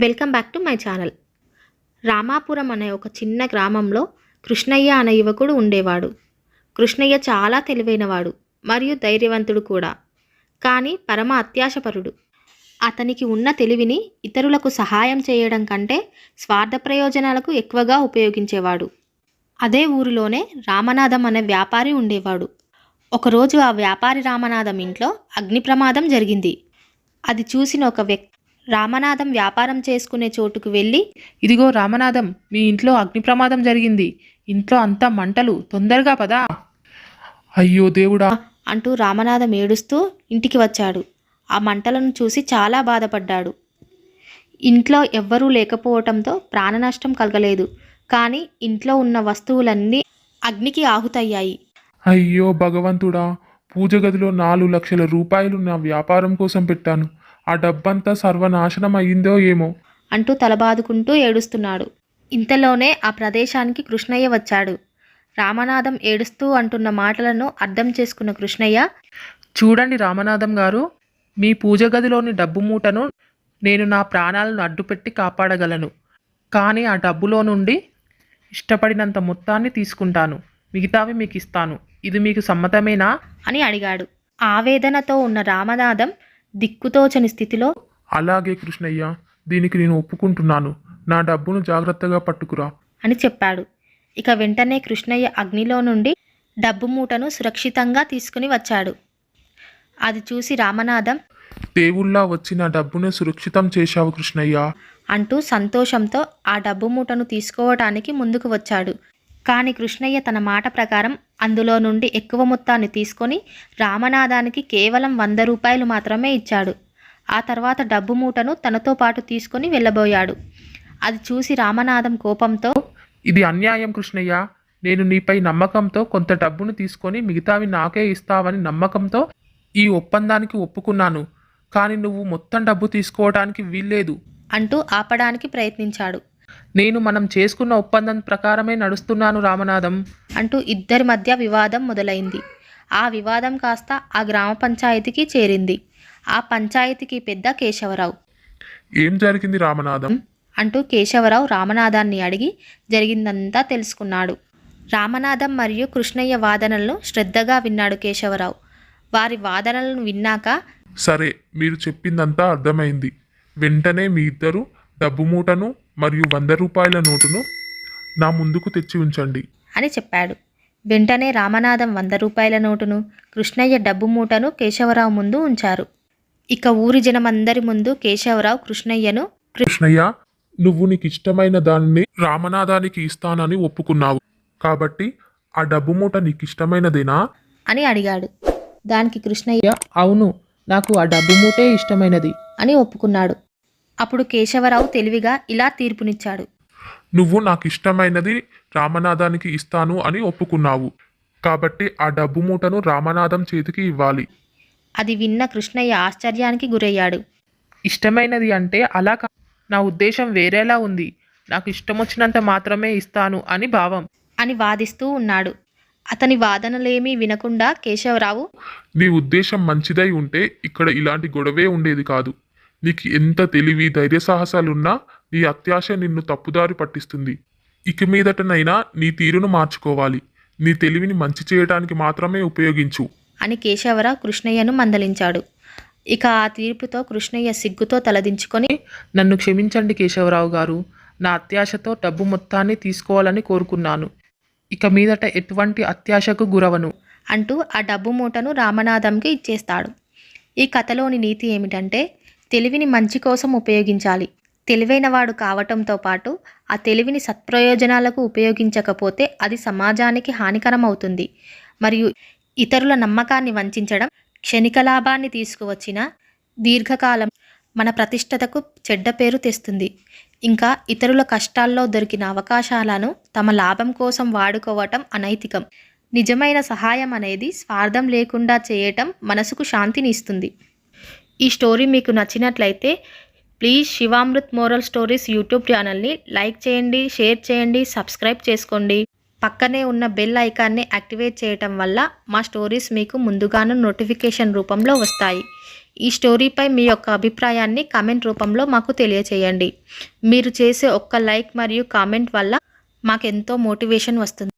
Welcome back to my channel. Ramapuram అనే ఒక చిన్న గ్రామంలో కృష్ణయ్య అనే యువకుడు ఉండేవాడు. కృష్ణయ్య చాలా తెలివైనవాడు మరియు ధైర్యవంతుడు కూడా. కానీ పరమ అత్యాశపరుడు. అతనికి ఉన్న తెలివిని ఇతరులకు సహాయం చేయడం కంటే స్వార్థ ప్రయోజనాలకు ఎక్కువగా ఉపయోగించేవాడు. అదే ఊరిలోనే రామనాథం అనే వ్యాపారి ఉండేవాడు. ఒకరోజు ఆ వ్యాపారి రామనాథం ఇంట్లో అగ్ని ప్రమాదం జరిగింది. అది చూసిన ఒక వ్యక్తి రామనాథం వ్యాపారం చేసుకునే చోటుకు వెళ్ళి, ఇదిగో రామనాథం, మీ ఇంట్లో అగ్ని ప్రమాదం జరిగింది. ఇంట్లో అంతా మంటలు, తొందరగా పదా. అయ్యో దేవుడా అంటూ రామనాథం ఏడుస్తూ ఇంటికి వచ్చాడు. ఆ మంటలను చూసి చాలా బాధపడ్డాడు. ఇంట్లో ఎవ్వరూ లేకపోవటంతో ప్రాణనష్టం కలగలేదు. కానీ ఇంట్లో ఉన్న వస్తువులన్నీ అగ్నికి ఆహుతయ్యాయి. అయ్యో భగవంతుడా, పూజ గదిలో 4 లక్షల రూపాయలు నా వ్యాపారం కోసం పెట్టాను. ఆ డబ్బంతా సర్వనాశనం అయ్యిందో ఏమో అంటూ తలబాదుకుంటూ ఏడుస్తున్నాడు. ఇంతలోనే ఆ ప్రదేశానికి కృష్ణయ్య వచ్చాడు. రామనాథం ఏడుస్తూ అంటున్న మాటలను అర్థం చేసుకున్న కృష్ణయ్య, చూడండి రామనాథం గారు, మీ పూజ గదిలోని డబ్బు మూటను నేను నా ప్రాణాలను అడ్డుపెట్టి కాపాడగలను. కానీ ఆ డబ్బులో నుండి ఇష్టపడినంత మొత్తాన్ని తీసుకుంటాను, మిగతావి మీకు ఇస్తాను. ఇది మీకు సమ్మతమేనా అని అడిగాడు. ఆవేదనతో ఉన్న రామనాథం దిక్కుతోచని స్థితిలో, అలాగే కృష్ణయ్య, దీనికి నేను ఒప్పుకుంటున్నాను. నా డబ్బును జాగ్రత్తగా పట్టుకురా అని చెప్పాడు. ఇక వెంటనే కృష్ణయ్య అగ్నిలో నుండి డబ్బు మూటను సురక్షితంగా తీసుకుని వచ్చాడు. అది చూసి రామనాథం, దేవుళ్ళా వచ్చి నా డబ్బును సురక్షితం చేశావు కృష్ణయ్య అంటూ సంతోషంతో ఆ డబ్బు మూటను తీసుకోవటానికి ముందుకు వచ్చాడు. కానీ కృష్ణయ్య తన మాట ప్రకారం అందులో నుండి ఎక్కువ మొత్తాన్ని తీసుకొని రామనాథానికి కేవలం 100 రూపాయలు మాత్రమే ఇచ్చాడు. ఆ తర్వాత డబ్బు మూటను తనతో పాటు తీసుకొని వెళ్ళబోయాడు. అది చూసి రామనాథం కోపంతో, ఇది అన్యాయం కృష్ణయ్య. నేను నీపై నమ్మకంతో కొంత డబ్బును తీసుకొని మిగతావి నాకే ఇస్తావని నమ్మకంతో ఈ ఒప్పందానికి ఒప్పుకున్నాను. కానీ నువ్వు మొత్తం డబ్బు తీసుకోవడానికి వీల్లేదు అంటూ ఆపడానికి ప్రయత్నించాడు. నేను మనం చేసుకున్న ఒప్పందం ప్రకారమే నడుస్తున్నాను రామనాథం అంటూ ఇద్దరి మధ్య వివాదం మొదలైంది. ఆ వివాదం కాస్త ఆ గ్రామ పంచాయతీకి చేరింది. ఆ పంచాయతీకి పెద్ద కేశవరావు. ఏం జరిగింది రామనాథం అంటూ కేశవరావు రామనాథాన్ని అడిగి జరిగిందంతా తెలుసుకున్నాడు. రామనాథం మరియు కృష్ణయ్య వాదనలను శ్రద్ధగా విన్నాడు కేశవరావు. వారి వాదనలను విన్నాక, సరే, మీరు చెప్పిందంతా అర్థమైంది. వెంటనే మీ ఇద్దరు డబ్బు మూటను మరియు 100 రూపాయల నోటును నా ముందుకు తెచ్చి ఉంచండి అని చెప్పాడు. వెంటనే రామనాథం 100 రూపాయల నోటును, కృష్ణయ్య డబ్బు మూటను కేశవరావు ముందు ఉంచారు. ఇక ఊరి జనమందరి ముందు కేశవరావు కృష్ణయ్యను, కృష్ణయ్య, నువ్వు నీకు ఇష్టమైన దానిని రామనాథానికి ఇస్తానని ఒప్పుకున్నావు. కాబట్టి ఆ డబ్బు మూట నీకు ఇష్టమైనదేనా అని అడిగాడు. దానికి కృష్ణయ్య, అవును, నాకు ఆ డబ్బు మూటే ఇష్టమైనది అని ఒప్పుకున్నాడు. అప్పుడు కేశవరావు తెలివిగా ఇలా తీర్పునిచ్చాడు. నువ్వు నాకు ఇష్టమైనది రామనాథానికి ఇస్తాను అని ఒప్పుకున్నావు. కాబట్టి ఆ డబ్బు మూటను రామనాథం చేతికి ఇవ్వాలి. అది విన్న కృష్ణయ్య ఆశ్చర్యానికి గురయ్యాడు. ఇష్టమైనది అంటే అలా నా ఉద్దేశం వేరేలా ఉంది. నాకు ఇష్టం వచ్చినంత మాత్రమే ఇస్తాను అని భావం అని వాదిస్తూ ఉన్నాడు. అతని వాదనలేమీ వినకుండా కేశవరావు, నీ ఉద్దేశం మంచిదై ఉంటే ఇక్కడ ఇలాంటి గొడవే ఉండేది కాదు. నీకు ఎంత తెలివి ధైర్య సాహసాలున్నా నీ అత్యాశ నిన్ను తప్పుదారి పట్టిస్తుంది. ఇక మీదటనైనా నీ తీరును మార్చుకోవాలి. నీ తెలివిని మంచి చేయడానికి మాత్రమే ఉపయోగించు అని కేశవరావు కృష్ణయ్యను మందలించాడు. ఇక ఆ తీర్పుతో కృష్ణయ్య సిగ్గుతో తలదించుకొని, నన్ను క్షమించండి కేశవరావు గారు, నా అత్యాశతో డబ్బు మొత్తాన్ని తీసుకోవాలని కోరుకున్నాను. ఇక మీదట ఎటువంటి అత్యాశకు గురవను అంటూ ఆ డబ్బు మూటను రామనాథంకి ఇచ్చేస్తాడు. ఈ కథలోని నీతి ఏమిటంటే, తెలివిని మంచి కోసం ఉపయోగించాలి. తెలివైనవాడు కావటంతో పాటు ఆ తెలివిని సత్ప్రయోజనాలకు ఉపయోగించకపోతే అది సమాజానికి హానికరం అవుతుంది. మరియు ఇతరుల నమ్మకాన్ని వంచడం క్షణిక లాభాన్ని తీసుకువచ్చిన దీర్ఘకాలం మన ప్రతిష్టతకు చెడ్డ పేరు తెస్తుంది. ఇంకా ఇతరుల కష్టాల్లో దొరికిన అవకాశాలను తమ లాభం కోసం వాడుకోవటం అనైతికం. నిజమైన సహాయం అనేది స్వార్థం లేకుండా చేయటం మనసుకు శాంతిని ఇస్తుంది. ఈ స్టోరీ మీకు నచ్చినట్లయితే please Shivamrut moral stories YouTube ఛానల్ని లైక్ చేయండి, షేర్ చేయండి, సబ్స్క్రైబ్ చేసుకోండి. పక్కనే ఉన్న బెల్ ఐకాన్ని యాక్టివేట్ చేయటం వల్ల మా స్టోరీస్ మీకు ముందుగానే నోటిఫికేషన్ రూపంలో వస్తాయి. ఈ స్టోరీపై మీ యొక్క అభిప్రాయాన్ని కామెంట్ రూపంలో మాకు తెలియచేయండి. మీరు చేసే ఒక్క లైక్ మరియు కామెంట్ వల్ల మాకెంతో మోటివేషన్ వస్తుంది.